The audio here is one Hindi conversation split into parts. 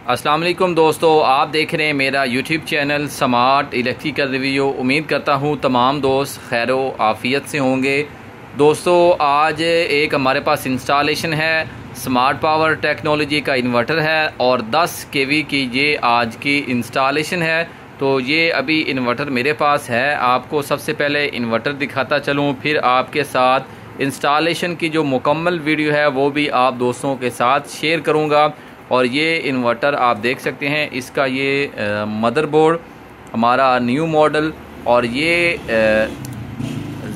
अस्सलाम वालेकुम दोस्तों, आप देख रहे हैं मेरा YouTube channel smart electrical review. उम्मीद करता हूं तमाम दोस्त खैर आफ़ियत से होंगे। दोस्तों आज एक हमारे पास इंस्टॉलेशन है, स्मार्ट पावर टेक्नोलॉजी का इन्वर्टर है और 10 केवी की ये आज की इंस्टॉलेशन है। तो ये अभी इन्वर्टर मेरे पास है। आपको सबसे पहले इन्वर्टर दिखाता चलूँ, फिर आपके साथ इंस्टॉलेशन की जो मुकम्मल वीडियो है वो भी आप दोस्तों के साथ शेयर करूँगा। और ये इन्वर्टर आप देख सकते हैं, इसका ये मदरबोर्ड हमारा न्यू मॉडल, और ये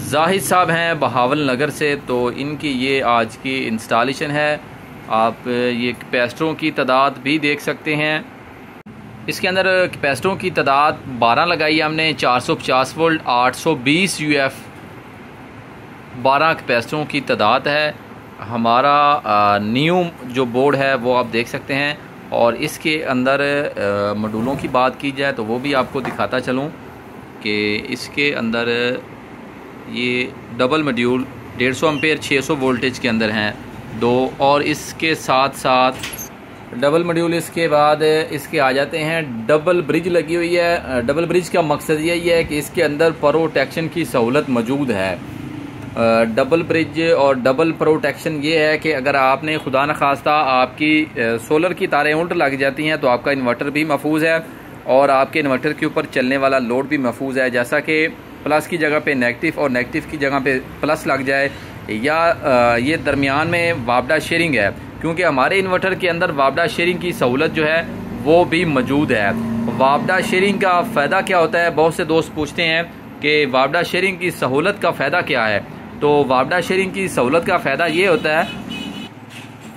जाहिद साहब हैं बहावल नगर से, तो इनकी ये आज की इंस्टॉलेशन है। आप ये कैपेसिटरों की तादाद भी देख सकते हैं। इसके अंदर कैपेसिटरों की तादाद 12 लगाई हमने, 450 वोल्ट 820 UF 12 कैपेसिटरों की तादाद है। हमारा न्यू जो बोर्ड है वो आप देख सकते हैं। और इसके अंदर मॉड्यूलों की बात की जाए तो वो भी आपको दिखाता चलूँ कि इसके अंदर ये डबल मॉड्यूल 150 एम्पेयर 600 वोल्टेज के अंदर हैं दो, और इसके साथ साथ डबल मॉड्यूल इसके बाद इसके आ जाते हैं। डबल ब्रिज लगी हुई है। डबल ब्रिज का मकसद यही है कि इसके अंदर प्रोटेक्शन की सहूलत मौजूद है। डबल ब्रिज और डबल प्रोटेक्शन ये है कि अगर आपने खुदा न खास्ता आपकी सोलर की तारें उल्ट लग जाती हैं तो आपका इन्वर्टर भी महफूज है और आपके इन्वर्टर के ऊपर चलने वाला लोड भी महफूज है। जैसा कि प्लस की जगह पे नेगेटिव और नेगेटिव की जगह पे प्लस लग जाए, या ये दरमियान में वापडा शेयरिंग है, क्योंकि हमारे इन्वर्टर के अंदर वापडा शेयरिंग की सहूलत जो है वो भी मौजूद है। वापडा शेयरिंग का फ़ायदा क्या होता है, बहुत से दोस्त पूछते हैं कि वापडा शेयरिंग की सहूलत का फ़ायदा क्या है। तो वापडा शेयरिंग की सहूलत का फ़ायदा ये होता है,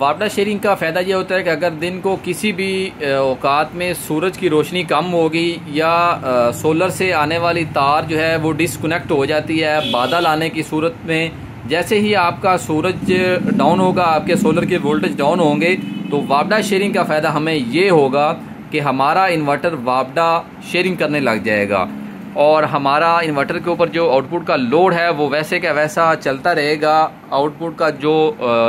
वापडा शेयरिंग का फ़ायदा ये होता है कि अगर दिन को किसी भी औकात में सूरज की रोशनी कम होगी या सोलर से आने वाली तार जो है वो डिसकनेक्ट हो जाती है, बादल आने की सूरत में, जैसे ही आपका सूरज डाउन होगा, आपके सोलर के वोल्टेज डाउन होंगे, तो वापडा शेयरिंग का फ़ायदा हमें ये होगा कि हमारा इन्वर्टर वापडा शेयरिंग करने लग जाएगा और हमारा इन्वर्टर के ऊपर जो आउटपुट का लोड है वो वैसे का वैसा चलता रहेगा। आउटपुट का जो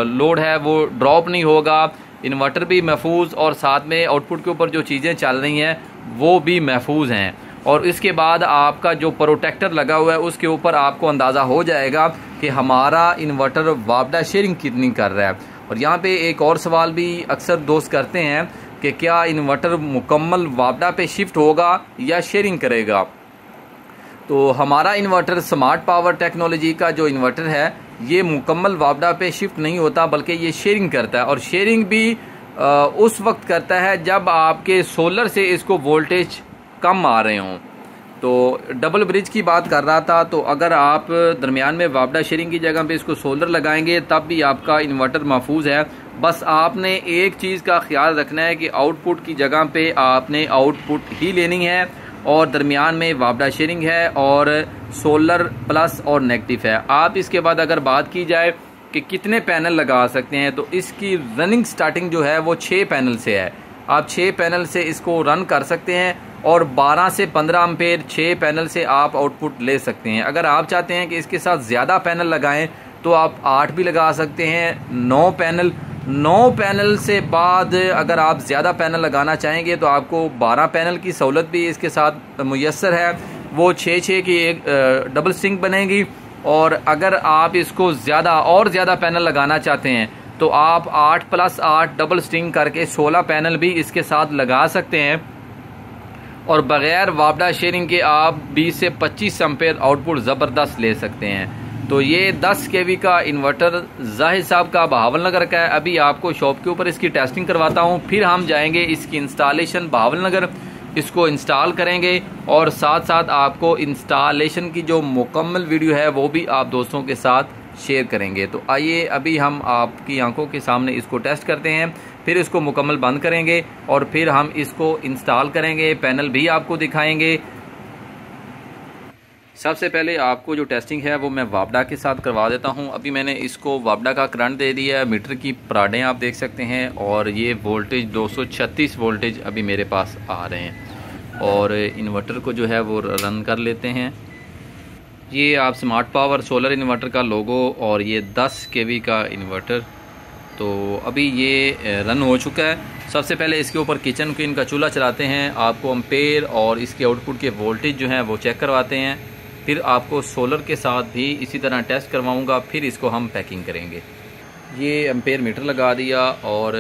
लोड है वो ड्रॉप नहीं होगा, इन्वर्टर भी महफूज और साथ में आउटपुट के ऊपर जो चीज़ें चल रही हैं वो भी महफूज हैं। और इसके बाद आपका जो प्रोटेक्टर लगा हुआ है उसके ऊपर आपको अंदाज़ा हो जाएगा कि हमारा इन्वर्टर वापडा शेयरिंग कितनी कर रहा है। और यहाँ पे एक और सवाल भी अक्सर दोस्त करते हैं कि क्या इन्वर्टर मुकम्मल वापडा पे शिफ्ट होगा या शेयरिंग करेगा। तो हमारा इन्वर्टर स्मार्ट पावर टेक्नोलॉजी का जो इन्वर्टर है ये मुकम्मल वापडा पे शिफ्ट नहीं होता, बल्कि ये शेयरिंग करता है। और शेयरिंग भी उस वक्त करता है जब आपके सोलर से इसको वोल्टेज कम आ रहे हों। तो डबल ब्रिज की बात कर रहा था, तो अगर आप दरमियान में वापडा शेयरिंग की जगह पे इसको सोलर लगाएंगे तब भी आपका इन्वर्टर महफूज है। बस आपने एक चीज़ का ख्याल रखना है कि आउटपुट की जगह पे आपने आउटपुट ही लेनी है और दरमियान में वापडा शेयरिंग है और सोलर प्लस और नेगेटिव है। आप इसके बाद अगर बात की जाए कि कितने पैनल लगा सकते हैं, तो इसकी रनिंग स्टार्टिंग जो है वो 6 पैनल से है। आप 6 पैनल से इसको रन कर सकते हैं और 12 से 15 एम्पेयर 6 पैनल से आप आउटपुट ले सकते हैं। अगर आप चाहते हैं कि इसके साथ ज़्यादा पैनल लगाएं तो आप 8 भी लगा सकते हैं। 9 पैनल से बाद अगर आप ज़्यादा पैनल लगाना चाहेंगे तो आपको 12 पैनल की सहूलत भी इसके साथ मुयस्सर है। वो 6 की एक डबल स्ट्रिंग बनेगी। और अगर आप इसको ज़्यादा पैनल लगाना चाहते हैं तो आप 8 + 8 डबल स्ट्रिंग करके 16 पैनल भी इसके साथ लगा सकते हैं। और बग़ैर वापडा शेयरिंग के आप 20 से 25 एम्पेयर आउटपुट ज़बरदस्त ले सकते हैं। तो ये 10 केवी का इन्वर्टर जाहिद साहब का बहावल नगर का है। अभी आपको शॉप के ऊपर इसकी टेस्टिंग करवाता हूँ, फिर हम जाएंगे इसकी इंस्टॉलेशन बहावल नगर, इसको इंस्टॉल करेंगे और साथ साथ आपको इंस्टॉलेशन की जो मुकम्मल वीडियो है वो भी आप दोस्तों के साथ शेयर करेंगे। तो आइए अभी हम आपकी आंखों के सामने इसको टेस्ट करते हैं, फिर इसको मुकम्मल बंद करेंगे और फिर हम इसको इंस्टॉल करेंगे, पैनल भी आपको दिखाएंगे। सबसे पहले आपको जो टेस्टिंग है वो मैं वापडा के साथ करवा देता हूं। अभी मैंने इसको वापडा का करंट दे दिया है, मीटर की पराडें आप देख सकते हैं, और ये वोल्टेज 236 वोल्टेज अभी मेरे पास आ रहे हैं। और इन्वर्टर को जो है वो रन कर लेते हैं। ये आप स्मार्ट पावर सोलर इन्वर्टर का लोगो और ये 10 केवी का इन्वर्टर तो अभी ये रन हो चुका है। सबसे पहले इसके ऊपर किचन क्वीन का चूल्हा चलाते हैं, आपको एम्पेयर और इसके आउटपुट के वोल्टेज जो हैं वो चेक करवाते हैं। फिर आपको सोलर के साथ भी इसी तरह टेस्ट करवाऊंगा, फिर इसको हम पैकिंग करेंगे। ये एम्पेयर मीटर लगा दिया और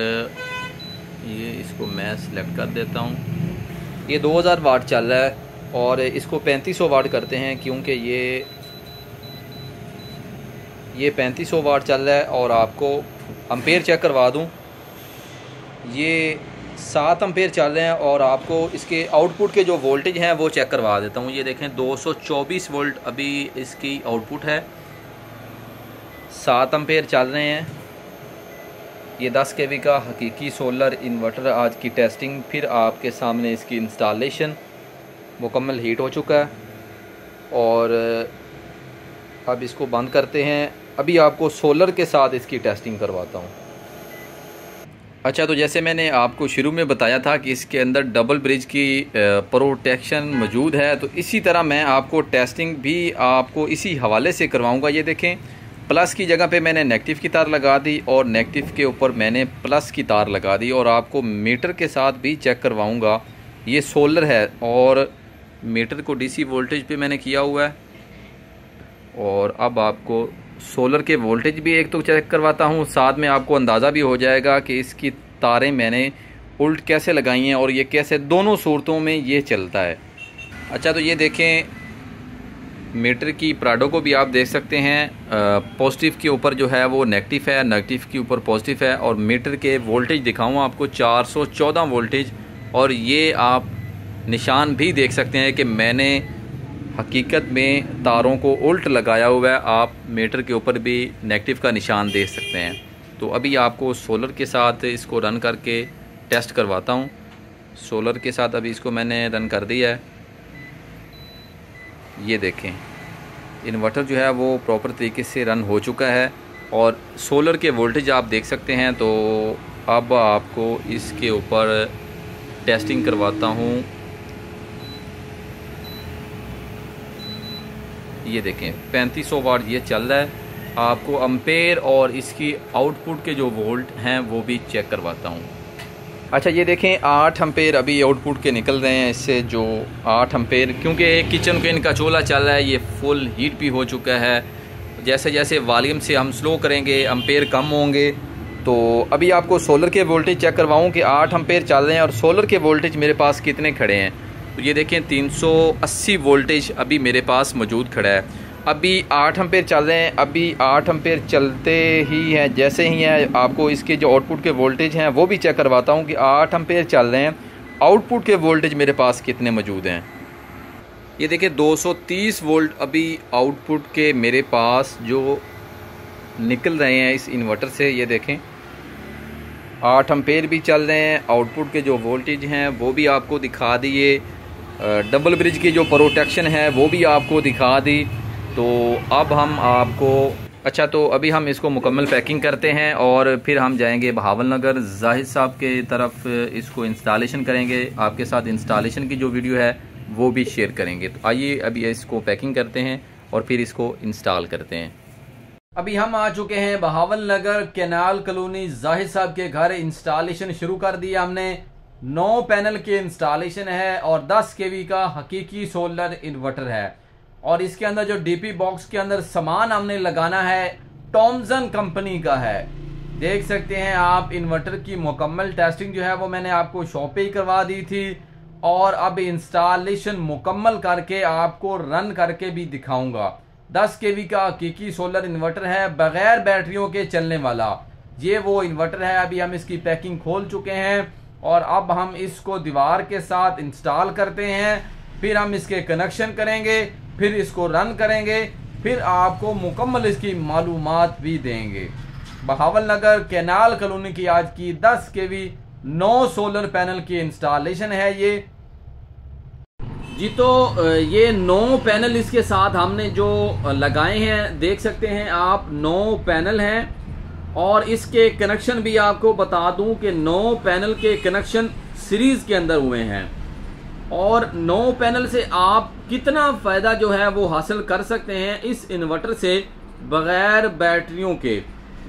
ये इसको मैं सिलेक्ट कर देता हूँ। ये 2000 वाट चल रहा है और इसको 3500 वाट करते हैं, क्योंकि ये 3500 वाट चल रहा है। और आपको एम्पेयर चेक करवा दूँ, ये 7 एम्पेयर चल रहे हैं और आपको इसके आउटपुट के जो वोल्टेज हैं वो चेक करवा देता हूँ। ये देखें 224 वोल्ट अभी इसकी आउटपुट है, 7 एम्पेयर चल रहे हैं। ये 10 kV का हकीकी सोलर इन्वर्टर आज की टेस्टिंग, फिर आपके सामने इसकी इंस्टॉलेशन मुकम्मल हीट हो चुका है। और अब इसको बंद करते हैं। अभी आपको सोलर के साथ इसकी टेस्टिंग करवाता हूँ। अच्छा, तो जैसे मैंने आपको शुरू में बताया था कि इसके अंदर डबल ब्रिज की प्रोटेक्शन मौजूद है, तो इसी तरह मैं आपको टेस्टिंग भी आपको इसी हवाले से करवाऊँगा। ये देखें, प्लस की जगह पे मैंने नेगेटिव की तार लगा दी और नेगेटिव के ऊपर मैंने प्लस की तार लगा दी, और आपको मीटर के साथ भी चेक करवाऊँगा। ये सोलर है और मीटर को डीसी वोल्टेज पे मैंने किया हुआ है। और अब आपको सोलर के वोल्टेज भी एक तो चेक करवाता हूँ, साथ में आपको अंदाज़ा भी हो जाएगा कि इसकी तारें मैंने उल्ट कैसे लगाई हैं और ये कैसे दोनों सूरतों में ये चलता है। अच्छा, तो ये देखें, मीटर की प्राडो को भी आप देख सकते हैं। पॉजिटिव के ऊपर जो है वो नेगेटिव है, नेगेटिव के ऊपर पॉजिटिव है। और मीटर के वोल्टेज दिखाऊँ आपको 414 वोल्टेज, और ये आप निशान भी देख सकते हैं कि मैंने हकीकत में तारों को उल्ट लगाया हुआ है। आप मीटर के ऊपर भी नेगेटिव का निशान देख सकते हैं। तो अभी आपको सोलर के साथ इसको रन करके टेस्ट करवाता हूँ। सोलर के साथ अभी इसको मैंने रन कर दिया है। ये देखें, इन्वर्टर जो है वो प्रॉपर तरीके से रन हो चुका है और सोलर के वोल्टेज आप देख सकते हैं। तो अब आपको इसके ऊपर टेस्टिंग करवाता हूँ। ये देखें 3500 वाट ये चल रहा है। आपको एम्पेयर और इसकी आउटपुट के जो वोल्ट हैं वो भी चेक करवाता हूँ। अच्छा, ये देखें 8 एम्पेयर अभी आउटपुट के निकल रहे हैं इससे, जो 8 एम्पेयर, क्योंकि किचन के इनका चूल्हा चल रहा है, ये फुल हीट भी हो चुका है। जैसे जैसे वॉल्यूम से हम स्लो करेंगे एम्पेयर कम होंगे। तो अभी आपको सोलर के वोल्टेज चेक करवाऊँ कि 8 एम्पेयर चल रहे हैं और सोलर के वोल्टेज मेरे पास कितने खड़े हैं। तो ये देखें 380 वोल्टेज अभी मेरे पास मौजूद खड़ा है। अभी 8 एम्पेयर चल रहे हैं। अभी 8 एम्पेयर चलते ही हैं, जैसे ही हैं आपको इसके जो आउटपुट के वोल्टेज हैं वो भी चेक करवाता हूँ कि 8 एम्पेयर चल रहे हैं, आउटपुट के वोल्टेज मेरे पास कितने मौजूद हैं। ये देखिए 230 वोल्ट अभी आउटपुट के मेरे पास जो निकल रहे हैं इस इन्वर्टर से। ये देखें 8 एम्पेयर भी चल रहे हैं, आउटपुट के जो वोल्टेज हैं वो भी आपको दिखा दिए, डबल ब्रिज की जो प्रोटेक्शन है वो भी आपको दिखा दी। तो अब हम आपको, अच्छा, तो अभी हम इसको मुकम्मल पैकिंग करते हैं और फिर हम जाएंगे बहावल नगर जाहिद साहब के तरफ, इसको इंस्टॉलेशन करेंगे। आपके साथ इंस्टॉलेशन की जो वीडियो है वो भी शेयर करेंगे। तो आइए अभी इसको पैकिंग करते हैं और फिर इसको इंस्टॉल करते हैं। अभी हम आ चुके हैं बहावल नगर कैनाल कॉलोनी जाहिद साहब के घर। इंस्टॉलेशन शुरू कर दिया हमने। 9 पैनल के इंस्टॉलेशन है और 10 kV का हकीकी सोलर इन्वर्टर है। और इसके अंदर जो डीपी बॉक्स के अंदर सामान हमने लगाना है टॉमसन कंपनी का है। देख सकते हैं आप, इन्वर्टर की मुकम्मल टेस्टिंग जो है वो मैंने आपको शॉप पे ही करवा दी थी और अब इंस्टॉलेशन मुकम्मल करके आपको रन करके भी दिखाऊंगा। 10 kV का हकीकी सोलर इन्वर्टर है, बगैर बैटरियों के चलने वाला। ये वो इन्वर्टर है। अभी हम इसकी पैकिंग खोल चुके हैं और अब हम इसको दीवार के साथ इंस्टॉल करते हैं। फिर हम इसके कनेक्शन करेंगे, फिर इसको रन करेंगे, फिर आपको मुकम्मल इसकी मालूमात भी देंगे। बहावल नगर कैनाल कॉलोनी की आज की 10 kV 9 सोलर पैनल की इंस्टॉलेशन है ये जी। तो ये 9 पैनल इसके साथ हमने जो लगाए हैं, देख सकते हैं आप 9 पैनल हैं। और इसके कनेक्शन भी आपको बता दूं कि 9 पैनल के कनेक्शन सीरीज के अंदर हुए हैं। और 9 पैनल से आप कितना फायदा जो है वो हासिल कर सकते हैं इस इन्वर्टर से बगैर बैटरियों के।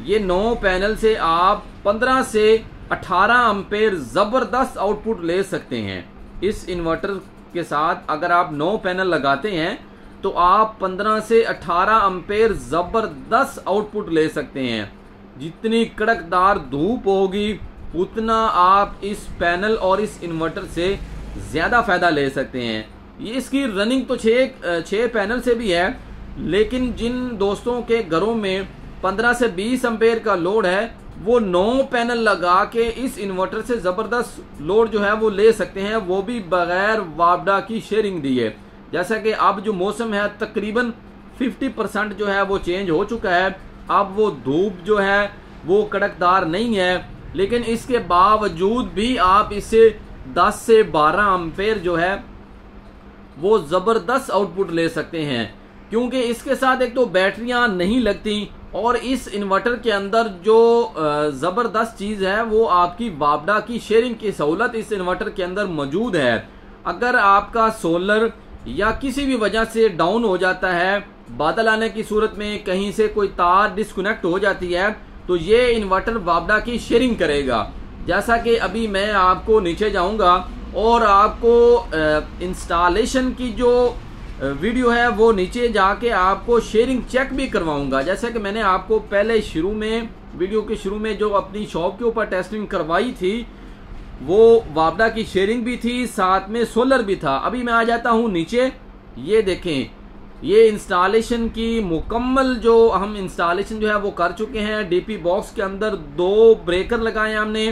ये 9 पैनल से आप 15 से 18 एम्पेयर ज़बरदस्त आउटपुट ले सकते हैं। इस इन्वर्टर के साथ अगर आप 9 पैनल लगाते हैं तो आप 15 से 18 एम्पेयर ज़बरदस्त आउटपुट ले सकते हैं। जितनी कड़कदार धूप होगी उतना आप इस पैनल और इस इन्वर्टर से ज़्यादा फ़ायदा ले सकते हैं। ये इसकी रनिंग तो 6 पैनल से भी है, लेकिन जिन दोस्तों के घरों में 15 से 20 एम्पेयर का लोड है वो 9 पैनल लगा के इस इन्वर्टर से ज़बरदस्त लोड जो है वो ले सकते हैं, वो भी बगैर वापडा की शेयरिंग दिए। जैसा कि अब जो मौसम है तकरीबन 50% जो है वो चेंज हो चुका है। अब वो धूप जो है वो कड़कदार नहीं है, लेकिन इसके बावजूद भी आप इससे 10 से 12 एम्पेयर जो है वो ज़बरदस्त आउटपुट ले सकते हैं, क्योंकि इसके साथ एक तो बैटरियां नहीं लगती और इस इन्वर्टर के अंदर जो ज़बरदस्त चीज़ है वो आपकी वापडा की शेयरिंग की सहूलत इस इन्वर्टर के अंदर मौजूद है। अगर आपका सोलर या किसी भी वजह से डाउन हो जाता है, बादल आने की सूरत में कहीं से कोई तार डिस्कनेक्ट हो जाती है, तो ये इन्वर्टर वापडा की शेयरिंग करेगा। जैसा कि अभी मैं आपको नीचे जाऊंगा और आपको इंस्टॉलेशन की जो वीडियो है वो नीचे जाके आपको शेयरिंग चेक भी करवाऊंगा। जैसा कि मैंने आपको पहले शुरू में वीडियो के शुरू में जो अपनी शॉप के ऊपर टेस्टिंग करवाई थी वो वापडा की शेयरिंग भी थी, साथ में सोलर भी था। अभी मैं आ जाता हूं नीचे। ये देखें, ये इंस्टॉलेशन की मुकम्मल जो हम इंस्टॉलेशन जो है वो कर चुके हैं। डीपी बॉक्स के अंदर 2 ब्रेकर लगाए हमने,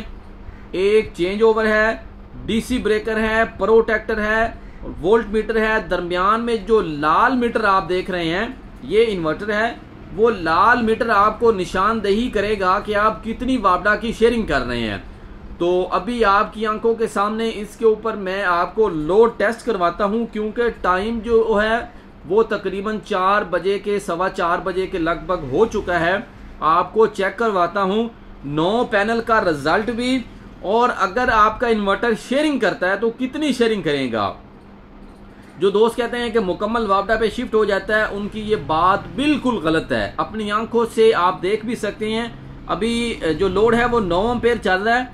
एक चेंज ओवर है, डीसी ब्रेकर है, प्रोटेक्टर है, वोल्ट मीटर है। दरमियान में जो लाल मीटर आप देख रहे हैं ये इन्वर्टर है। वो लाल मीटर आपको निशानदेही करेगा कि आप कितनी वापडा की शेयरिंग कर रहे हैं। तो अभी आपकी आंखों के सामने इसके ऊपर मैं आपको लोड टेस्ट करवाता हूं, क्योंकि टाइम जो है वो तकरीबन 4 बजे के 4:15 बजे के लगभग हो चुका है। आपको चेक करवाता हूं 9 पैनल का रिजल्ट भी, और अगर आपका इन्वर्टर शेयरिंग करता है तो कितनी शेयरिंग करेगा। जो दोस्त कहते हैं कि मुकम्मल वापडा पे शिफ्ट हो जाता है, उनकी ये बात बिल्कुल गलत है। अपनी आंखों से आप देख भी सकते हैं। अभी जो लोड है वो 9 एम्पेयर चल रहा है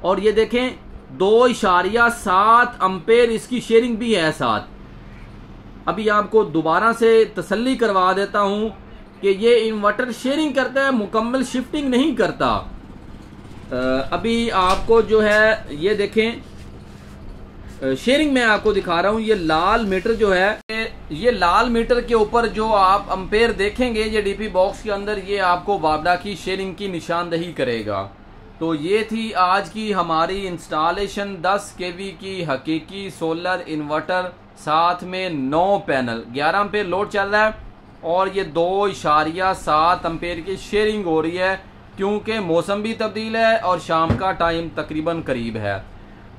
और ये देखें 2.7 एम्पेयर इसकी शेयरिंग भी है साथ। अभी आपको दोबारा से तसल्ली करवा देता हूं कि ये इन्वर्टर शेयरिंग करता है, मुकम्मल शिफ्टिंग नहीं करता। अभी आपको जो है ये देखें शेयरिंग मैं आपको दिखा रहा हूं। ये लाल मीटर जो है, ये लाल मीटर के ऊपर जो आप एम्पेयर देखेंगे ये डीपी बॉक्स के अंदर, ये आपको वापडा की शेयरिंग की निशानदेही करेगा। तो ये थी आज की हमारी इंस्टॉलेशन 10 केवी की हकीकी सोलर इन्वर्टर, साथ में 9 पैनल, 11 एम्पेयर लोड चल रहा है और ये 2.7 एम्पेयर की शेयरिंग हो रही है, क्योंकि मौसम भी तब्दील है और शाम का टाइम तकरीबन करीब है।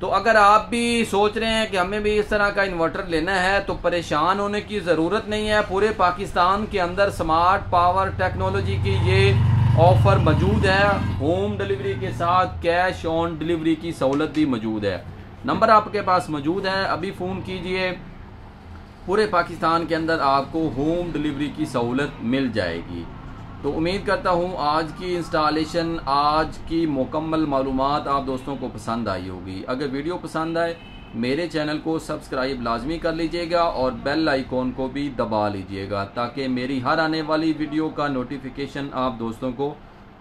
तो अगर आप भी सोच रहे हैं कि हमें भी इस तरह का इन्वर्टर लेना है तो परेशान होने की ज़रूरत नहीं है। पूरे पाकिस्तान के अंदर स्मार्ट पावर टेक्नोलॉजी की ये ऑफर मौजूद है। होम डिलीवरी के साथ कैश ऑन डिलीवरी की सहूलत भी मौजूद है। नंबर आपके पास मौजूद है, अभी फ़ोन कीजिए। पूरे पाकिस्तान के अंदर आपको होम डिलीवरी की सहूलत मिल जाएगी। तो उम्मीद करता हूँ आज की इंस्टॉलेशन, आज की मुकम्मल मालूमात आप दोस्तों को पसंद आई होगी। अगर वीडियो पसंद आए मेरे चैनल को सब्सक्राइब लाजमी कर लीजिएगा और बेल आइकॉन को भी दबा लीजिएगा, ताकि मेरी हर आने वाली वीडियो का नोटिफिकेशन आप दोस्तों को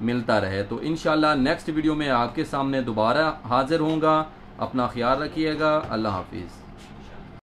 मिलता रहे। तो इंशाल्लाह नेक्स्ट वीडियो में आपके सामने दोबारा हाजिर होऊंगा। अपना ख्याल रखिएगा। अल्लाह हाफिज़।